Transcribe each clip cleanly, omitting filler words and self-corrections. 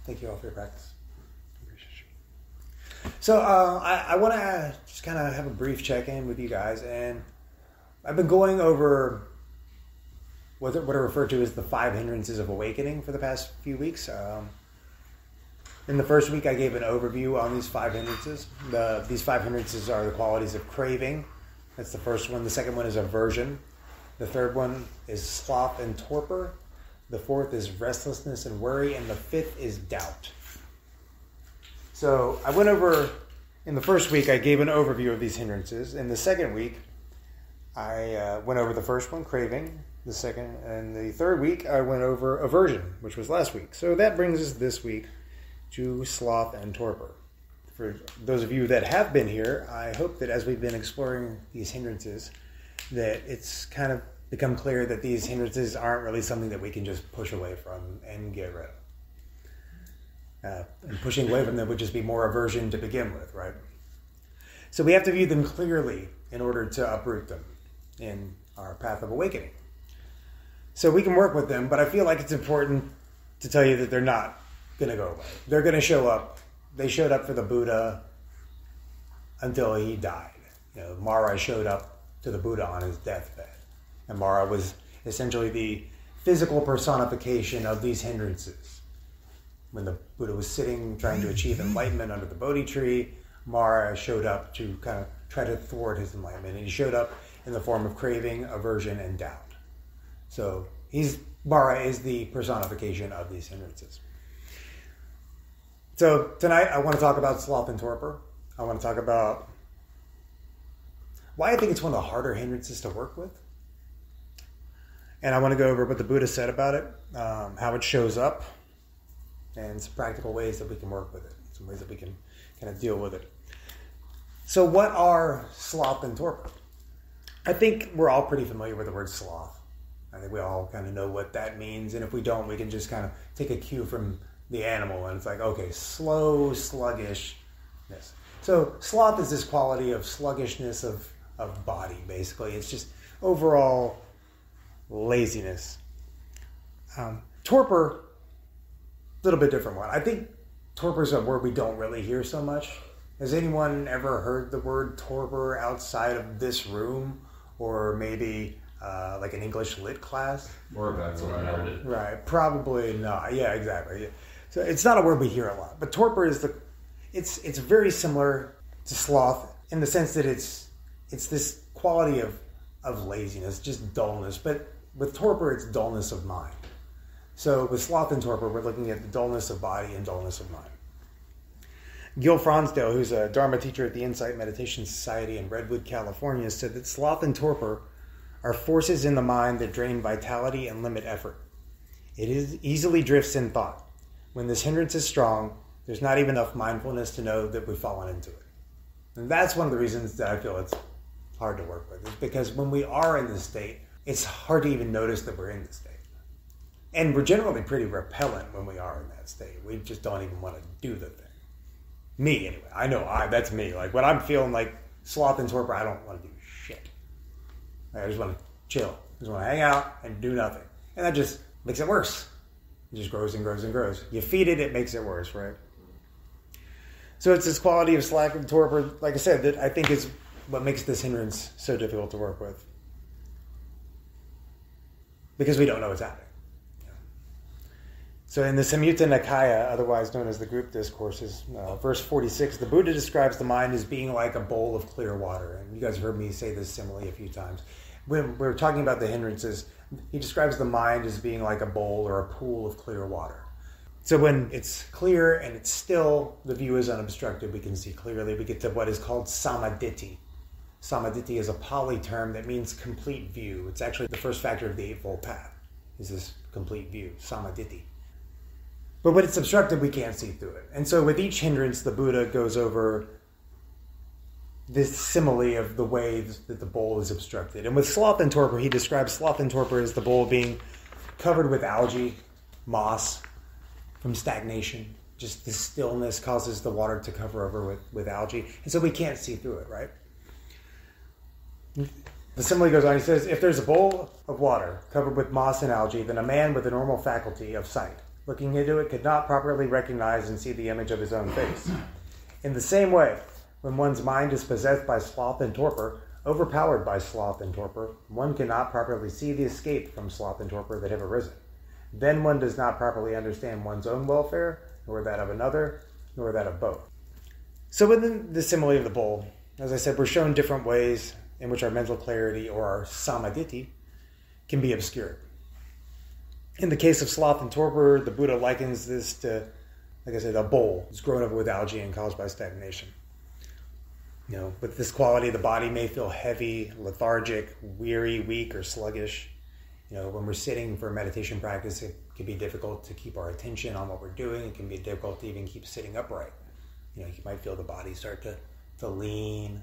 Thank you all for your practice. So I want to just kind of have a brief check-in with you guys, and I've been going over what I refer to as the 5 hindrances of awakening for the past few weeks. In the first week, I gave an overview on these 5 hindrances. These 5 hindrances are the qualities of craving. That's the first one. The second one is aversion. The third one is sloth and torpor. The fourth is restlessness and worry. And the fifth is doubt. So I went over, in the first week, I gave an overview of these hindrances. In the second week, I went over the first one, craving. The second, and the third week, I went over aversion, which was last week. So that brings us this week to sloth and torpor. For those of you that have been here, I hope that as we've been exploring these hindrances, that it's kind of become clear that these hindrances aren't really something that we can just push away from and get rid of. And pushing away from them would just be more aversion to begin with, right? So we have to view them clearly in order to uproot them in our path of awakening. So we can work with them, but I feel like it's important to tell you that they're not going to go away. They're going to show up. They showed up for the Buddha until he died. Mara showed up to the Buddha on his deathbed. And Mara was essentially the physical personification of these hindrances. When the Buddha was sitting trying to achieve enlightenment under the Bodhi tree, Mara showed up to kind of try to thwart his enlightenment. And he showed up in the form of craving, aversion, and doubt. So Mara is the personification of these hindrances. So tonight I want to talk about sloth and torpor. I want to talk about why I think it's one of the harder hindrances to work with. And I want to go over what the Buddha said about it, how it shows up, and some practical ways that we can work with it, some ways that we can kind of deal with it. So what are sloth and torpor? I think we're all pretty familiar with the word sloth. I think we all kind of know what that means. And if we don't, we can just kind of take a cue from the animal. And it's like, okay, slow, sluggishness. So sloth is this quality of sluggishness of body, basically. It's just overall laziness. Torpor, a little bit different one. I think torpor is a word we don't really hear so much. Has anyone ever heard the word torpor outside of this room? Or maybe like an English lit class? Or that's what I heard it. Right, probably not. Yeah, exactly. Yeah. So it's not a word we hear a lot. But torpor is it's very similar to sloth in the sense that it's this quality of laziness, just dullness. But with torpor, it's dullness of mind. So with sloth and torpor, we're looking at the dullness of body and dullness of mind. Gil Fronsdale, who's a Dharma teacher at the Insight Meditation Society in Redwood, California, said that sloth and torpor are forces in the mind that drain vitality and limit effort. It easily drifts in thought. When this hindrance is strong, there's not even enough mindfulness to know that we've fallen into it. And that's one of the reasons that I feel it's hard to work with, is because when we are in this state, it's hard to even notice that we're in this state. And we're generally pretty repellent when we are in that state. We just don't even want to do the thing. Me, anyway. I know that's me. Like when I'm feeling like sloth and torpor, I don't want to do shit. I just want to chill. I just want to hang out and do nothing. And that just makes it worse. It just grows and grows and grows. You feed it, it makes it worse, right? So it's this quality of slack and torpor, like I said, that I think is what makes this hindrance so difficult to work with. Because we don't know what's happening. So in the Samyutta Nikaya, otherwise known as the group discourses, verse 46, the Buddha describes the mind as being like a bowl of clear water. And you guys have heard me say this simile a few times. When we're talking about the hindrances, he describes the mind as being like a bowl or a pool of clear water. So when it's clear and it's still, the view is unobstructed, we can see clearly. We get to what is called samaditthi. Samaditthi is a Pali term that means complete view. It's actually the first factor of the Eightfold Path, is this complete view, samaditthi. But when it's obstructed, we can't see through it. And so with each hindrance, the Buddha goes over this simile of the way that the bowl is obstructed. And with sloth and torpor, he describes sloth and torpor as the bowl being covered with algae, moss, from stagnation. Just the stillness causes the water to cover over with algae. And so we can't see through it, right? The simile goes on. He says, if there's a bowl of water covered with moss and algae, then a man with a normal faculty of sight looking into it, could not properly recognize and see the image of his own face. In the same way, when one's mind is possessed by sloth and torpor, overpowered by sloth and torpor, one cannot properly see the escape from sloth and torpor that have arisen. Then one does not properly understand one's own welfare, nor that of another, nor that of both. So within the simile of the bull, as I said, we're shown different ways in which our mental clarity or our samadhi can be obscured. In the case of sloth and torpor, the Buddha likens this to, like I said, a bowl that's grown over with algae and caused by stagnation. With this quality, the body may feel heavy, lethargic, weary, weak, or sluggish. When we're sitting for meditation practice, it can be difficult to keep our attention on what we're doing. It can be difficult to even keep sitting upright. You might feel the body start to lean,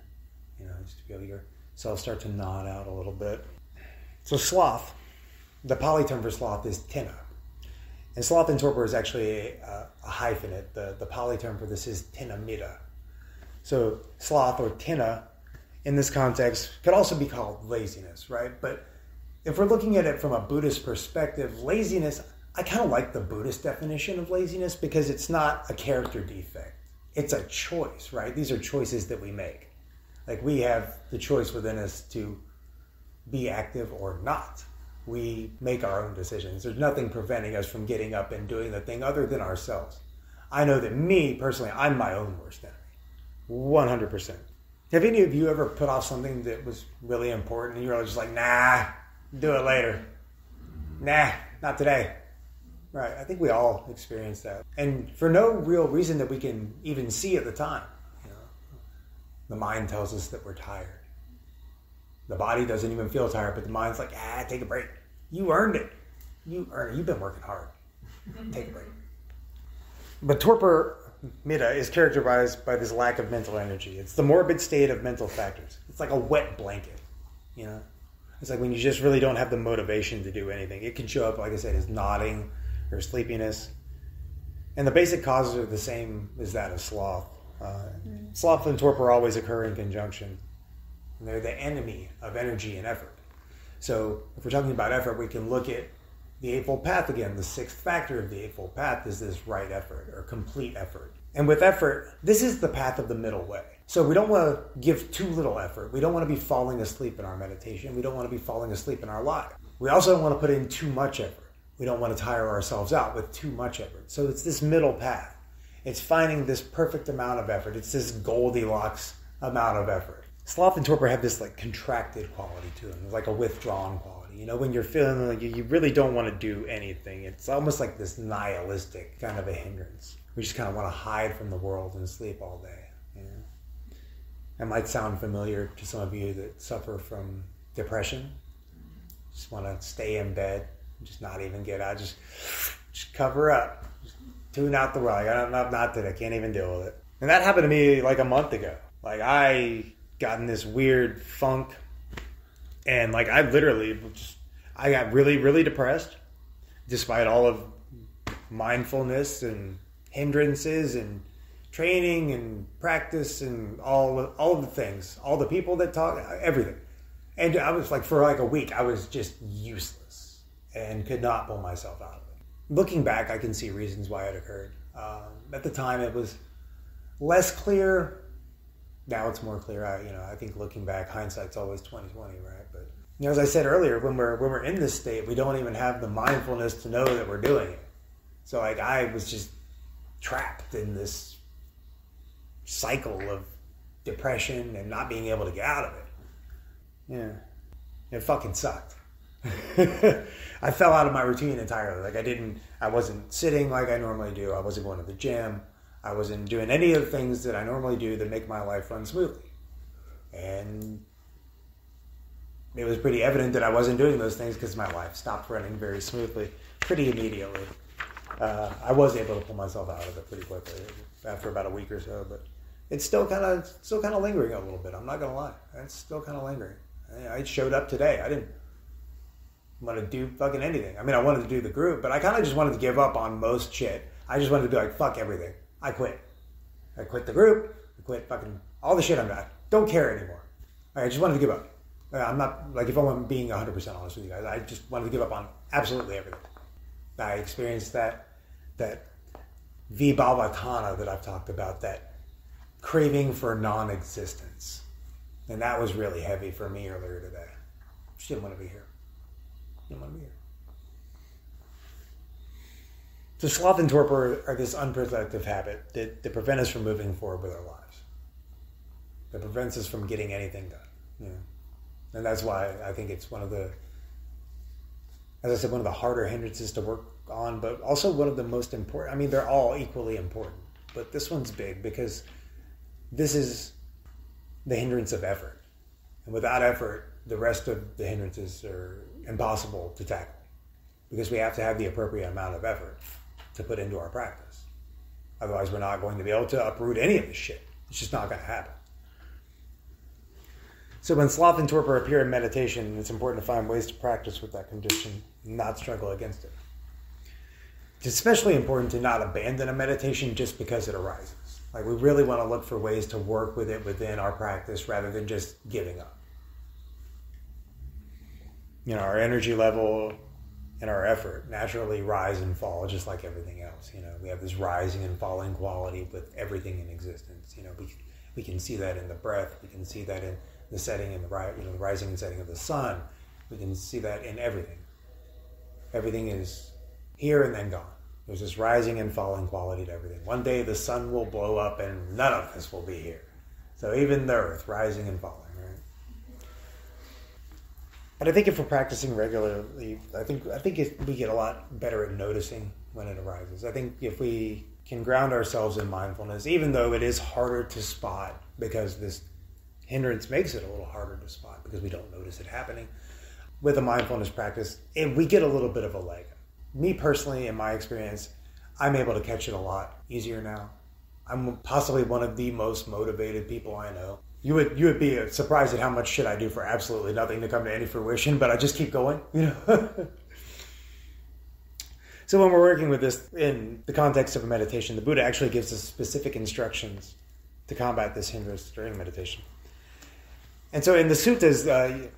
just to feel yourself start to nod out a little bit. So sloth, the Pali term for sloth is tina. And sloth and torpor is actually a hyphenate. The Pali term for this is tinamita. So sloth or tina in this context could also be called laziness, right? But if we're looking at it from a Buddhist perspective, laziness, I kind of like the Buddhist definition of laziness because it's not a character defect. It's a choice, right? These are choices that we make. Like we have the choice within us to be active or not. We make our own decisions. There's nothing preventing us from getting up and doing the thing other than ourselves. I know that me, personally, I'm my own worst enemy. 100%. Have any of you ever put off something that was really important and you're just like, nah, do it later. Nah, not today. Right, I think we all experience that. And for no real reason that we can even see at the time. The mind tells us that we're tired. The body doesn't even feel tired, but the mind's like, take a break. You earned it. You've been working hard. Take a break. But torpor mita is characterized by this lack of mental energy. It's the morbid state of mental factors. It's like a wet blanket, It's like when you just really don't have the motivation to do anything. It can show up, like I said, as nodding or sleepiness. And the basic causes are the same as that of sloth. Sloth and torpor always occur in conjunction. And they're the enemy of energy and effort. So if we're talking about effort, we can look at the Eightfold Path again. The sixth factor of the Eightfold Path is this right effort or complete effort. And with effort, this is the path of the middle way. So we don't want to give too little effort. We don't want to be falling asleep in our meditation. We don't want to be falling asleep in our life. We also don't want to put in too much effort. We don't want to tire ourselves out with too much effort. So it's this middle path. It's finding this perfect amount of effort. It's this Goldilocks amount of effort. Sloth and torpor have this contracted quality to them. It's like a withdrawn quality. When you're feeling like you really don't want to do anything, it's almost like this nihilistic kind of a hindrance. We just kind of want to hide from the world and sleep all day. That might sound familiar to some of you that suffer from depression. Just want to stay in bed, just not even get out, just cover up. Just tune out the world. Not that I can't even deal with it. And that happened to me like a month ago. I got in this weird funk, and I got really, really depressed, despite all of mindfulness and hindrances and training and practice and all of the things, all the people that talk, everything. And I was for a week, I was just useless and could not pull myself out of it. Looking back, I can see reasons why it occurred. At the time, it was less clear. Now it's more clear. I think looking back, hindsight's always 20/20, right? But as I said earlier, when we're in this state, we don't even have the mindfulness to know that we're doing it. So I was just trapped in this cycle of depression and not being able to get out of it. Yeah, it fucking sucked. I fell out of my routine entirely. I wasn't sitting like I normally do. I wasn't going to the gym. I wasn't doing any of the things that I normally do that make my life run smoothly. And it was pretty evident that I wasn't doing those things because my life stopped running very smoothly pretty immediately. I was able to pull myself out of it pretty quickly after about a week or so, but it's still kind of lingering a little bit. I'm not going to lie. It's still kind of lingering. I showed up today. I didn't want to do fucking anything. I wanted to do the group, but I kind of just wanted to give up on most shit. I just wanted to be like, fuck everything. I quit. I quit the group. I quit fucking all the shit I'm not. Don't care anymore. I just wanted to give up. I'm not, if I'm being 100% honest with you guys, I just wanted to give up on absolutely everything. I experienced that that vibhavatana that I've talked about, that craving for non-existence. And that was really heavy for me earlier today. She didn't want to be here. Didn't want to be here. So sloth and torpor are this unproductive habit that prevent us from moving forward with our lives. That prevents us from getting anything done. You know? And that's why I think it's one of the, as I said, one of the harder hindrances to work on, but also one of the most important. I mean, they're all equally important, but this one's big because this is the hindrance of effort. And without effort, the rest of the hindrances are impossible to tackle because we have to have the appropriate amount of effort to put into our practice. Otherwise, we're not going to be able to uproot any of this shit. It's just not going to happen. So when sloth and torpor appear in meditation, it's important to find ways to practice with that condition and not struggle against it. It's especially important to not abandon a meditation just because it arises. Like, we really want to look for ways to work with it within our practice rather than just giving up. You know, our energy level and our effort naturally rise and fall just like everything else. You know, we have this rising and falling quality with everything in existence. You know, we can see that in the breath. We can see that in the setting and the rising and setting of the sun. We can see that in everything. Everything is here and then gone. There's this rising and falling quality to everything. One day the sun will blow up and none of this will be here. So even the earth, rising and falling, right? But I think if we're practicing regularly, I think we get a lot better at noticing when it arises. I think if we can ground ourselves in mindfulness, even though it is harder to spot because this hindrance makes it a little harder to spot because we don't notice it happening, with a mindfulness practice, we get a little bit of a leg. Me personally, in my experience, I'm able to catch it a lot easier now. I'm possibly one of the most motivated people I know. You would be surprised at how much shit I do for absolutely nothing to come to any fruition, but I just keep going, you know. So when we're working with this in the context of a meditation, the Buddha actually gives us specific instructions to combat this hindrance during meditation. And so in the suttas,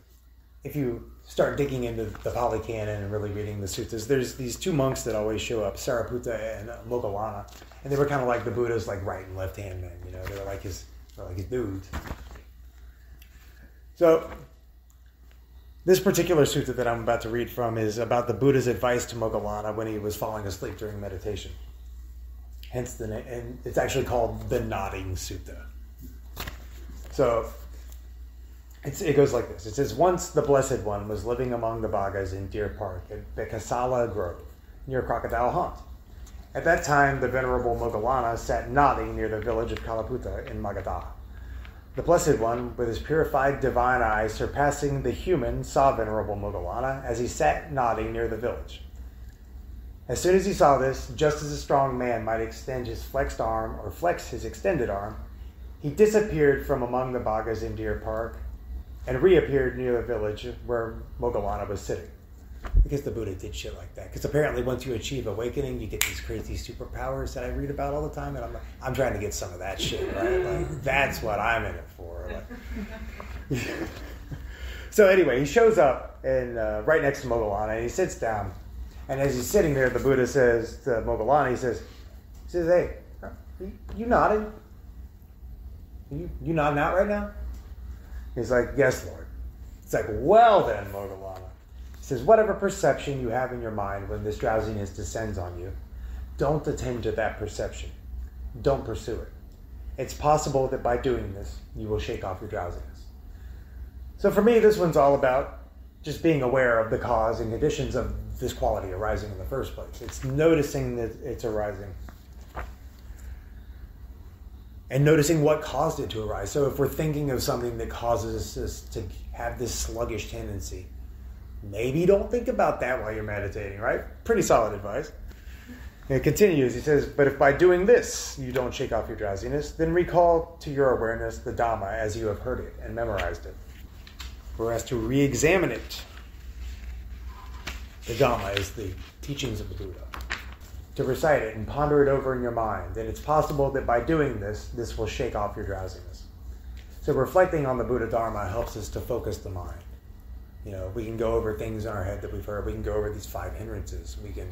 if you start digging into the Pali Canon and really reading the suttas, there's these two monks that always show up, Sariputta and Moggallana, and they were kind of like the Buddha's like right and left hand men, you know, they were like his dudes. So this particular sutta that I'm about to read from is about the Buddha's advice to Moggallana when he was falling asleep during meditation. Hence the name, and it's actually called the Nodding Sutta. So it goes like this. It says, once the Blessed One was living among the Bhagas in Deer Park at Bekasala Grove, near Crocodile Haunt. At that time, the Venerable Moggallana sat nodding near the village of Kalaputta in Magadha. The Blessed One, with his purified divine eyes surpassing the human, saw Venerable Moggallana as he sat nodding near the village. As soon as he saw this, just as a strong man might extend his flexed arm or flex his extended arm, he disappeared from among the Bhagas in Deer Park and reappeared near the village where Moggallana was sitting. Because the Buddha did shit like that. Because apparently once you achieve awakening, you get these crazy superpowers that I read about all the time. And I'm trying to get some of that shit, right? Like, that's what I'm in it for. Like. So anyway, he shows up and right next to Moggallana, and he sits down. And as he's sitting there, the Buddha says to Moggallana, he says, hey, you nodding? You nodding out right now? He's like, yes, Lord. It's like, well then, Moggallana. He says, whatever perception you have in your mind when this drowsiness descends on you, don't attend to that perception. Don't pursue it. It's possible that by doing this, you will shake off your drowsiness. So for me, this one's all about just being aware of the cause and conditions of this quality arising in the first place. It's noticing that it's arising. And noticing what caused it to arise. So if we're thinking of something that causes us to have this sluggish tendency, maybe don't think about that while you're meditating, right? Pretty solid advice. And it continues. He says, but if by doing this you don't shake off your drowsiness, then recall to your awareness the Dhamma as you have heard it and memorized it. Whereas to re-examine it, the Dhamma is the teachings of the Buddha. To recite it and ponder it over in your mind, then it's possible that by doing this, this will shake off your drowsiness. So reflecting on the Buddha Dharma helps us to focus the mind. You know, we can go over things in our head that we've heard. We can go over these 5 hindrances. We can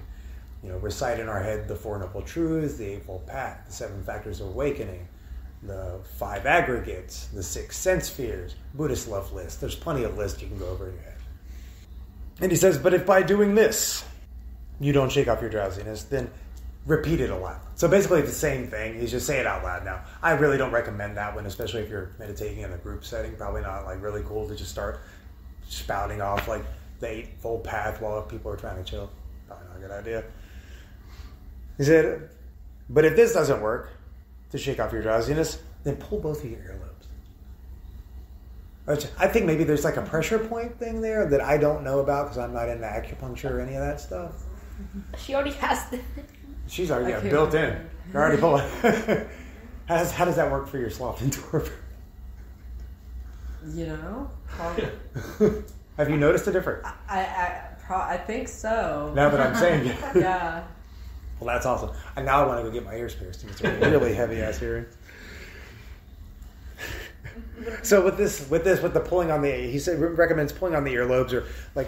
recite in our head the Four Noble Truths, the Eightfold Path, the Seven Factors of Awakening, the 5 aggregates, the 6 sense spheres, Buddhist love list. There's plenty of lists you can go over in your head. And he says, but if by doing this, you don't shake off your drowsiness, then repeat it aloud. So basically it's the same thing. He's just say it out loud. Now, I really don't recommend that one, especially if you're meditating in a group setting. Probably not really cool to just start spouting off the Eightfold Path while people are trying to chill. Probably not a good idea. He said, but if this doesn't work to shake off your drowsiness, then pull both of your earlobes. Which I think maybe there's a pressure point thing there that I don't know about because I'm not into acupuncture or any of that stuff. She already has the... She's already built in. You're already pulling. How does that work for your sloth and torpor? Have you noticed a difference? I think so. Now that I'm saying it. Yeah. Well, that's awesome. And now I want to go get my ears pierced. It's a really heavy-ass hearing. So with the pulling on he recommends pulling on the earlobes or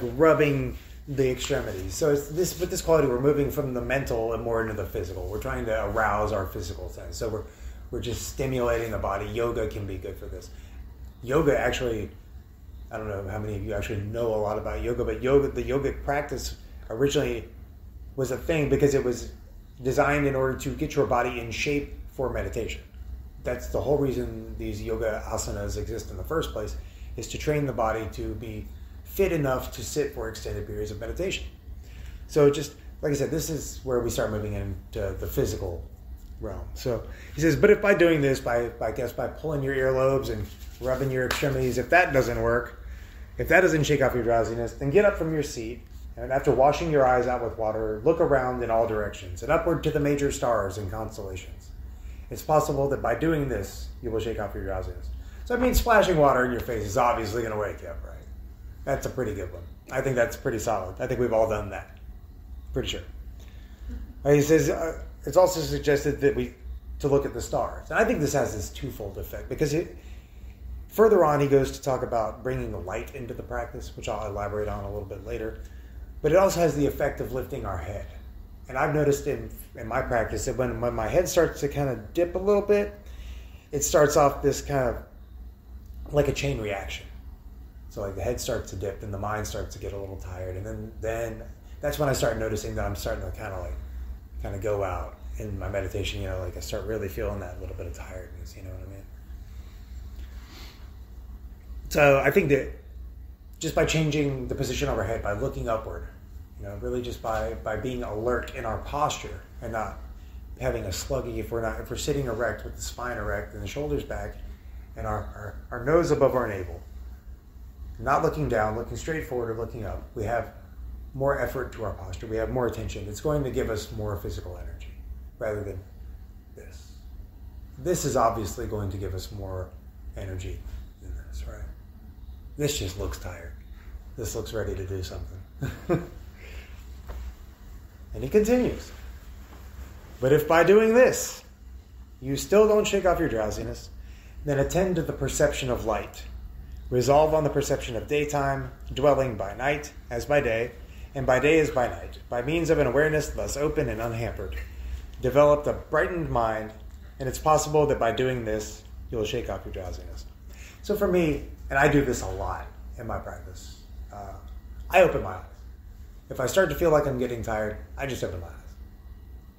rubbing the extremities. So it's with this quality, we're moving from the mental and more into the physical. We're trying to arouse our physical sense. So we're just stimulating the body. Yoga can be good for this. Yoga actually, I don't know how many of you actually know a lot about yoga, but the yogic practice originally was a thing because it was designed in order to get your body in shape for meditation. That's the whole reason these yoga asanas exist in the first place, is to train the body to be fit enough to sit for extended periods of meditation. So just, like I said, this is where we start moving into the physical realm. So he says, but if by doing this, by pulling your earlobes and rubbing your extremities, if that doesn't work, if that doesn't shake off your drowsiness, then get up from your seat, and after washing your eyes out with water, look around in all directions and upward to the major stars and constellations. It's possible that by doing this, you will shake off your drowsiness. So I mean, splashing water in your face is obviously going to wake you up, right? That's a pretty good one. I think that's pretty solid. I think we've all done that. Pretty sure. He says it's also suggested that to look at the stars. And I think this has this twofold effect because further on he goes to talk about bringing the light into the practice, which I'll elaborate on a little bit later. But it also has the effect of lifting our head. And I've noticed in my practice that when my head starts to kind of dip a little bit, it starts off this kind of like a chain reaction. So the head starts to dip and the mind starts to get a little tired. And then that's when I start noticing that I'm starting to kind of go out in my meditation, I start really feeling that little bit of tiredness, you know what I mean? So I think that just by changing the position of our head, by looking upward, really just by being alert in our posture and not having a sluggy, if we're sitting erect with the spine erect and the shoulders back and our nose above our navel, not looking down, looking straight forward or looking up, we have more effort to our posture. We have more attention. It's going to give us more physical energy rather than this. This is obviously going to give us more energy than this, right? This just looks tired. This looks ready to do something. And he continues. But if by doing this, you still don't shake off your drowsiness, then attend to the perception of light. Resolve on the perception of daytime, dwelling by night as by day, and by day as by night, by means of an awareness thus open and unhampered. Develop a brightened mind, and it's possible that by doing this, you'll shake off your drowsiness. So for me, and I do this a lot in my practice, I open my eyes. If I start to feel like I'm getting tired, I just open my eyes.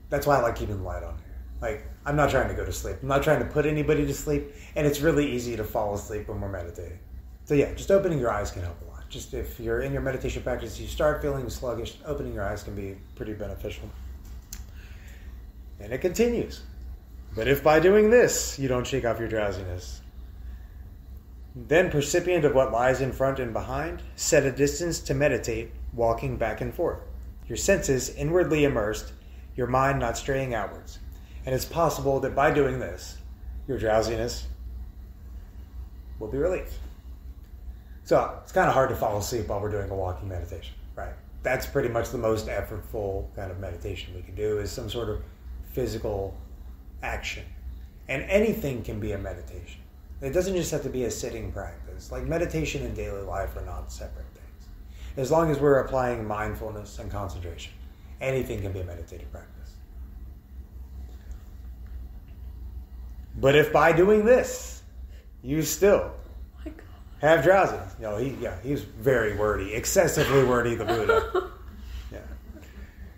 That's why I like keeping the light on here. I'm not trying to go to sleep. I'm not trying to put anybody to sleep, and it's really easy to fall asleep when we're meditating. So yeah, just opening your eyes can help a lot. Just if you're in your meditation practice, you start feeling sluggish, opening your eyes can be pretty beneficial. And it continues. But if by doing this, you don't shake off your drowsiness, then percipient of what lies in front and behind, set a distance to meditate, walking back and forth. Your senses inwardly immersed, your mind not straying outwards. And it's possible that by doing this, your drowsiness will be relieved. So it's kind of hard to fall asleep while we're doing a walking meditation, right? That's pretty much the most effortful kind of meditation we can do, is some sort of physical action. And anything can be a meditation. It doesn't just have to be a sitting practice. Meditation and daily life are not separate things. As long as we're applying mindfulness and concentration. anything can be a meditative practice. But if by doing this, you still have drowsiness, he's very wordy, excessively wordy, the Buddha. Yeah.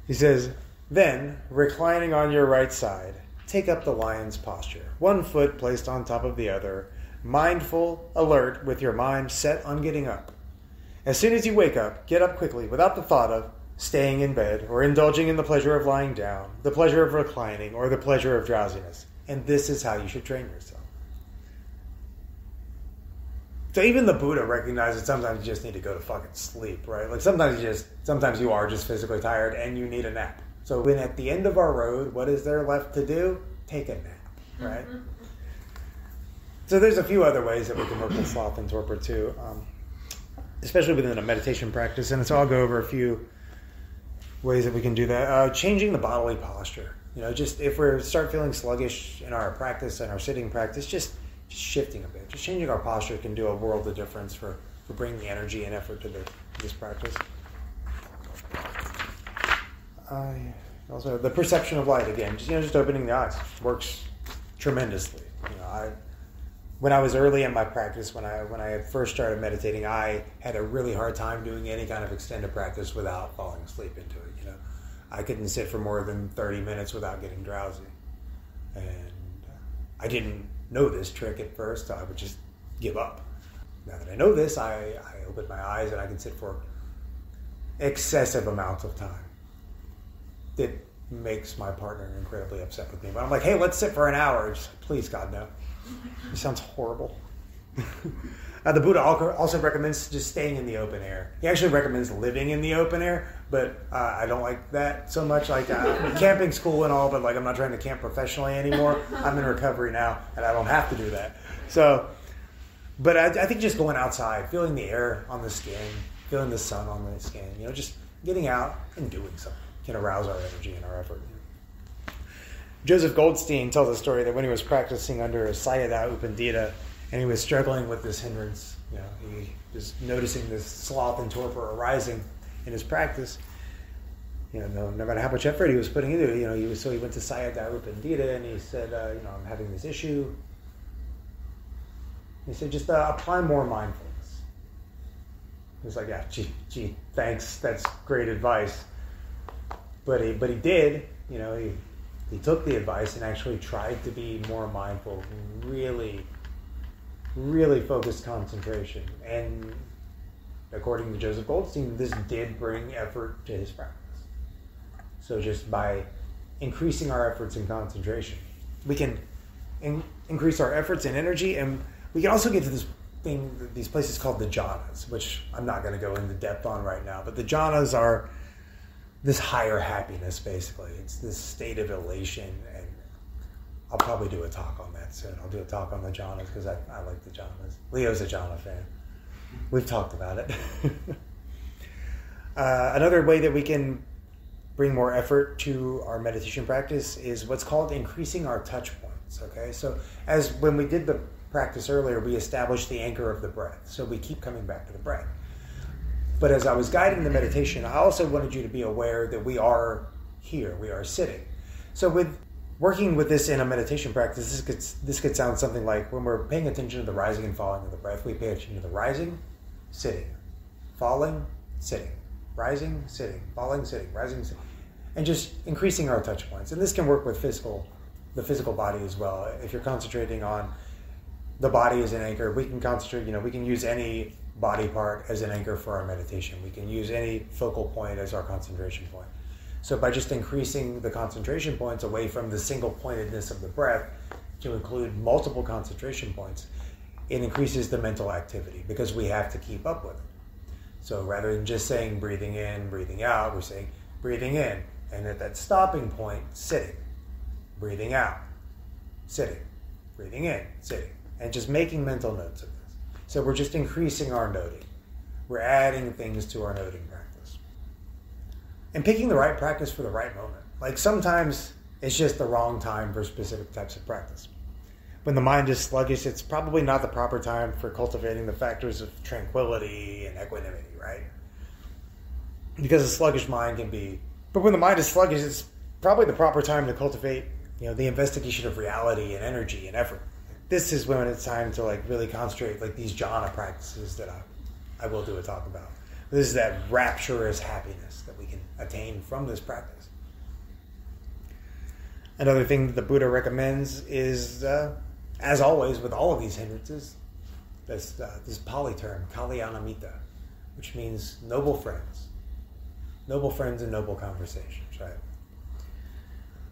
He says, then, reclining on your right side, take up the lion's posture, one foot placed on top of the other, mindful, alert, with your mind set on getting up. As soon as you wake up, get up quickly, without the thought of staying in bed, or indulging in the pleasure of lying down, the pleasure of reclining, or the pleasure of drowsiness. And this is how you should train yourself. So even the Buddha recognized that sometimes you just need to go to fucking sleep, right? Like sometimes you are just physically tired and you need a nap. So when at the end of our road, what is there left to do? Take a nap, right? So there's a few other ways that we can work with sloth and torpor too, especially within a meditation practice. And so I'll go over a few ways that we can do that. Changing the bodily posture. Just if we start feeling sluggish in our practice and our sitting practice, just shifting a bit. Just changing our posture can do a world of difference for bringing the energy and effort to this practice. Also, the perception of light, again, just opening the eyes works tremendously. When I was early in my practice, when I had first started meditating, I had a really hard time doing any kind of extended practice without falling asleep into it. I couldn't sit for more than 30 minutes without getting drowsy. And I didn't know this trick at first, so I would just give up. Now that I know this, I open my eyes and I can sit for excessive amounts of time. It makes my partner incredibly upset with me. But I'm like, hey, let's sit for an hour. Just, please, God, no. It sounds horrible. The Buddha also recommends just staying in the open air. He actually recommends living in the open air, but I don't like that so much. Like camping's cool and all, but like I'm not trying to camp professionally anymore. I'm in recovery now, and I don't have to do that. So, but I think just going outside, feeling the air on the skin, feeling the sun on the skin, just getting out and doing something can arouse our energy and our effort. Joseph Goldstein tells a story that when he was practicing under Sayadaw U Pandita, and he was struggling with this hindrance. He was noticing this sloth and torpor arising in his practice. No matter how much effort he was putting into it, so he went to Sayadaw U Pandita and he said, I'm having this issue. He said, just apply more mindfulness. He was like, yeah, gee, thanks, that's great advice. But he did, he took the advice and actually tried to be more mindful, really focused concentration. And according to Joseph Goldstein, this did bring effort to his practice. So just by increasing our efforts in concentration, we can increase our efforts and energy, and we can also get to these places called the jhanas, which I'm not going to go into depth on right now, but the jhanas are this higher happiness, basically. It's this state of elation, and I'll probably do a talk on that soon. I'll do a talk on the jhanas because I like the jhanas. Leo's a jhana fan. We've talked about it. Another way that we can bring more effort to our meditation practice is what's called increasing our touch points. Okay, so as when we did the practice earlier, we established the anchor of the breath. So we keep coming back to the breath. But as I was guiding the meditation, I also wanted you to be aware that we are here, we are sitting. So with working with this in a meditation practice, this could sound something like when we're paying attention to the rising and falling of the breath, we pay attention to the rising, sitting, falling, sitting, rising, sitting, falling, sitting, rising, sitting, and just increasing our touch points. And this can work with the physical body as well. If you're concentrating on the body as an anchor, we can concentrate, we can use any body part as an anchor for our meditation. We can use any focal point as our concentration point. So by just increasing the concentration points away from the single pointedness of the breath to include multiple concentration points, it increases the mental activity because we have to keep up with it. So rather than just saying breathing in, breathing out, we're saying breathing in, and at that stopping point, sitting, breathing out, sitting, breathing in, sitting, and just making mental notes of this. So we're just increasing our noting. We're adding things to our noting practice. And picking the right practice for the right moment. Like sometimes it's just the wrong time for specific types of practice. When the mind is sluggish, it's probably not the proper time for cultivating the factors of tranquility and equanimity, right? Because a sluggish mind can be But when the mind is sluggish, it's probably the proper time to cultivate, the investigation of reality and energy and effort. This is when it's time to really concentrate, these jhana practices that I will do a talk about. This is that rapturous happiness that we can attain from this practice. Another thing that the Buddha recommends is, as always with all of these hindrances, this Pali term, kalyanamitta, which means noble friends. Noble friends and noble conversations, right?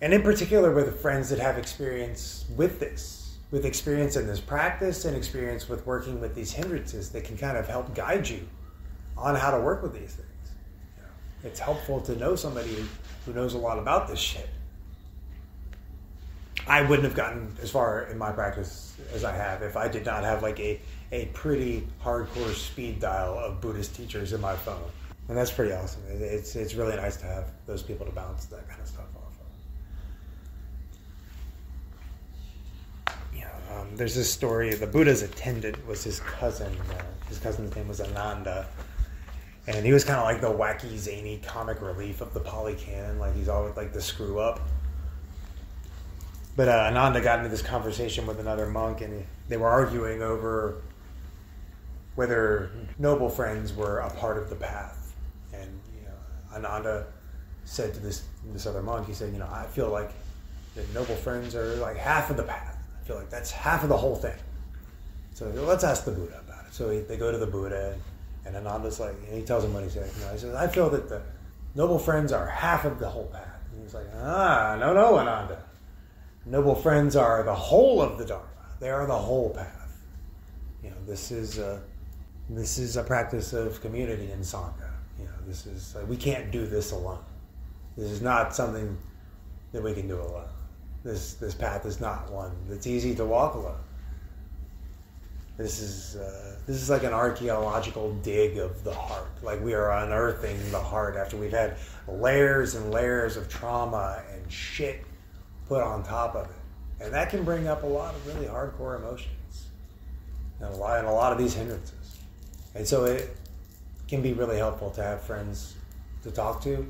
And in particular with friends that have experience with this, with experience in this practice and experience with working with these hindrances that can kind of help guide you on how to work with these things. It's helpful to know somebody who knows a lot about this shit. I wouldn't have gotten as far in my practice as I have if I did not have a pretty hardcore speed dial of Buddhist teachers in my phone. And that's pretty awesome. It's really nice to have those people to bounce that kind of stuff off of. There's this story, the Buddha's attendant was his cousin. His cousin's name was Ananda. And he was kind of like the wacky, zany comic relief of the Pali Canon. He's always the screw up. But Ananda got into this conversation with another monk, and they were arguing over whether noble friends were a part of the path. And Ananda said to this other monk, he said, I feel like the noble friends are half of the path. I feel like that's half of the whole thing. So let's ask the Buddha about it. So they go to the Buddha, and Ananda's and he tells him what he said. He says, I feel that the noble friends are half of the whole path. And he's like, no, Ananda. Noble friends are the whole of the Dharma. They are the whole path. This is a practice of community and Sangha. This is we can't do this alone. This is not something that we can do alone. This path is not one that's easy to walk alone. This is like an archaeological dig of the heart. We are unearthing the heart after we've had layers and layers of trauma and shit put on top of it. And that can bring up a lot of really hardcore emotions and a lot of these hindrances. And so it can be really helpful to have friends to talk to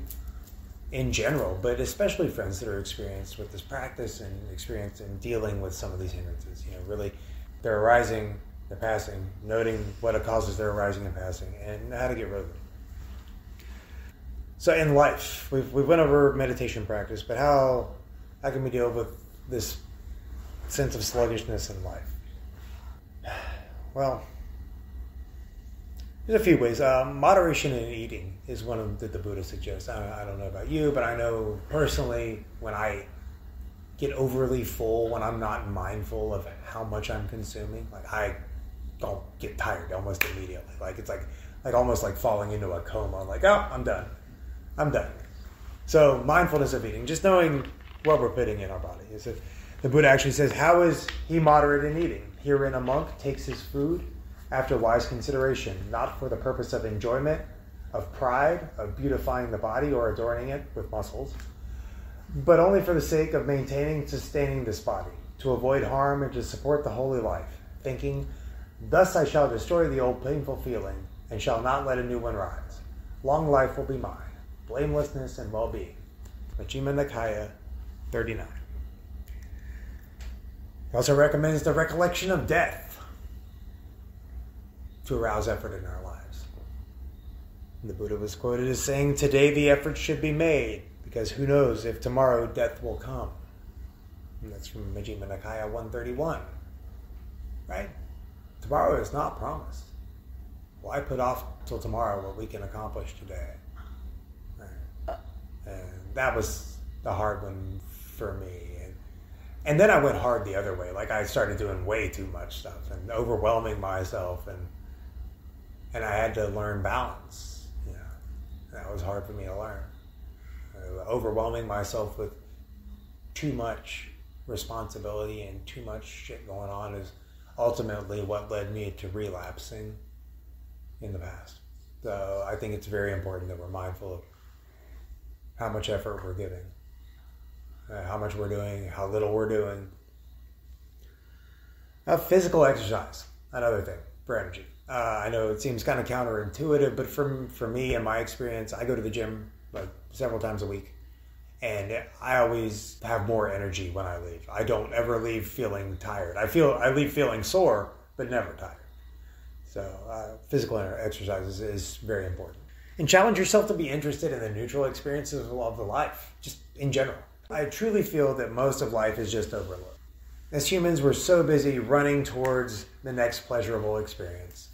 in general, but especially friends that are experienced with this practice and experienced in dealing with some of these hindrances. Really, they're arising, they're passing, noting what causes their arising and passing, and how to get rid of them. So in life, we went over meditation practice, but how can we deal with this sense of sluggishness in life? Well, there's a few ways. Moderation in eating is one of that the Buddha suggests. I don't know about you, but I know personally when I get overly full, when I'm not mindful of how much I'm consuming, I don't get tired almost immediately. It's almost like falling into a coma. I'm done. So mindfulness of eating, just knowing what we're putting in our body. The Buddha actually says, how is he moderate in eating? Herein a monk takes his food after wise consideration, not for the purpose of enjoyment, of pride, of beautifying the body or adorning it with muscles, but only for the sake of maintaining and sustaining this body, to avoid harm and to support the holy life, thinking, thus I shall destroy the old painful feeling and shall not let a new one rise. Long life will be mine, blamelessness and well-being. Majjhima Nikaya 39. He also recommends the recollection of death to arouse effort in our lives. And the Buddha was quoted as saying, today the effort should be made, because who knows if tomorrow death will come. And that's from Majjhima Nikaya 131. Right? Tomorrow is not promised. Why put off till tomorrow what we can accomplish today? Right? And that was the hard one for me. And then I went hard the other way. I started doing way too much stuff and overwhelming myself, and I had to learn balance. That was hard for me to learn. Overwhelming myself with too much responsibility and too much shit going on is ultimately what led me to relapsing in the past. So I think it's very important that we're mindful of how much effort we're giving. How much we're doing, how little we're doing. Physical exercise, another thing for energy. I know it seems kind of counterintuitive, but for me and my experience, I go to the gym several times a week. And I always have more energy when I leave. I don't ever leave feeling tired. I leave feeling sore, but never tired. So physical exercise is very important. And challenge yourself to be interested in the neutral experiences of the life, just in general. I truly feel that most of life is just overlooked. As humans, we're so busy running towards the next pleasurable experience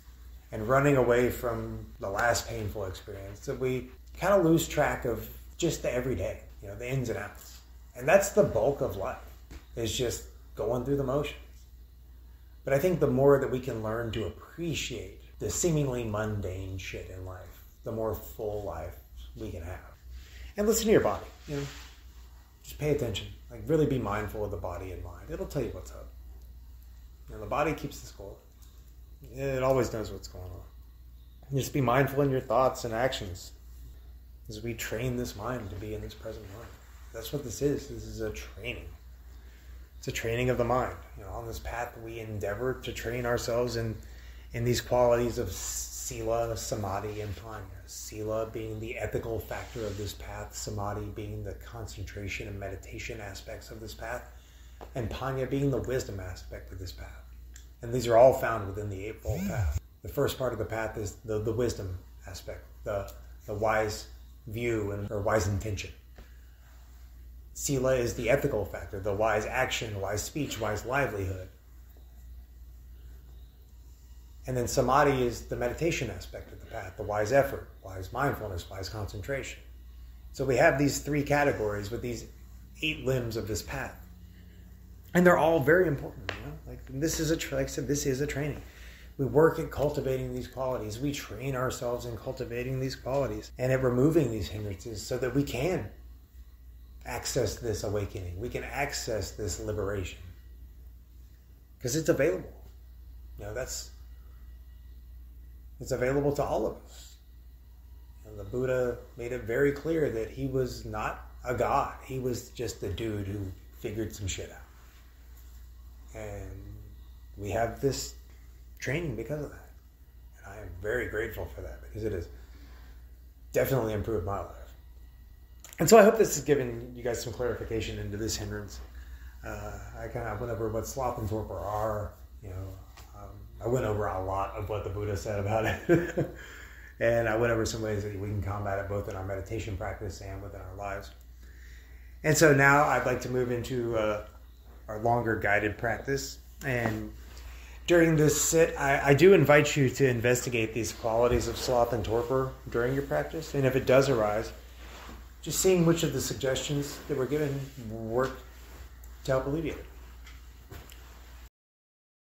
and running away from the last painful experience that we kind of lose track of just the everyday, the ins and outs. And that's the bulk of life, is just going through the motions. But I think the more that we can learn to appreciate the seemingly mundane shit in life, the more full life we can have. And listen to your body, Just pay attention. Like, really be mindful of the body and mind. It'll tell you what's up. The body keeps the score. It always knows what's going on. Just be mindful in your thoughts and actions as we train this mind to be in this present moment. That's what this is. This is a training. It's a training of the mind. On this path, we endeavor to train ourselves in these qualities of sila, samadhi, and panya. Sila being the ethical factor of this path, samadhi being the concentration and meditation aspects of this path, and panya being the wisdom aspect of this path. And these are all found within the Eightfold Path. The first part of the path is the wisdom aspect, the wise view or wise intention. Sila is the ethical factor, the wise action, wise speech, wise livelihood. And then samadhi is the meditation aspect of the path, the wise effort, wise mindfulness, wise concentration. So we have these three categories with these 8 limbs of this path. And they're all very important, This is like I said, this is a training. We work at cultivating these qualities. We train ourselves in cultivating these qualities and at removing these hindrances so that we can access this awakening. We can access this liberation. Because it's available. It's available to all of us. And the Buddha made it very clear that he was not a god. He was just the dude who figured some shit out. And we have this training because of that. And I am very grateful for that because it has definitely improved my life. And so I hope this has given you guys some clarification into this hindrance. I kind of went over what sloth and torpor are. I went over a lot of what the Buddha said about it. And I went over some ways that we can combat it both in our meditation practice and within our lives. And so now I'd like to move into our longer guided practice. And during this sit, I do invite you to investigate these qualities of sloth and torpor during your practice. And if it does arise, just seeing which of the suggestions that were given work to help alleviate it.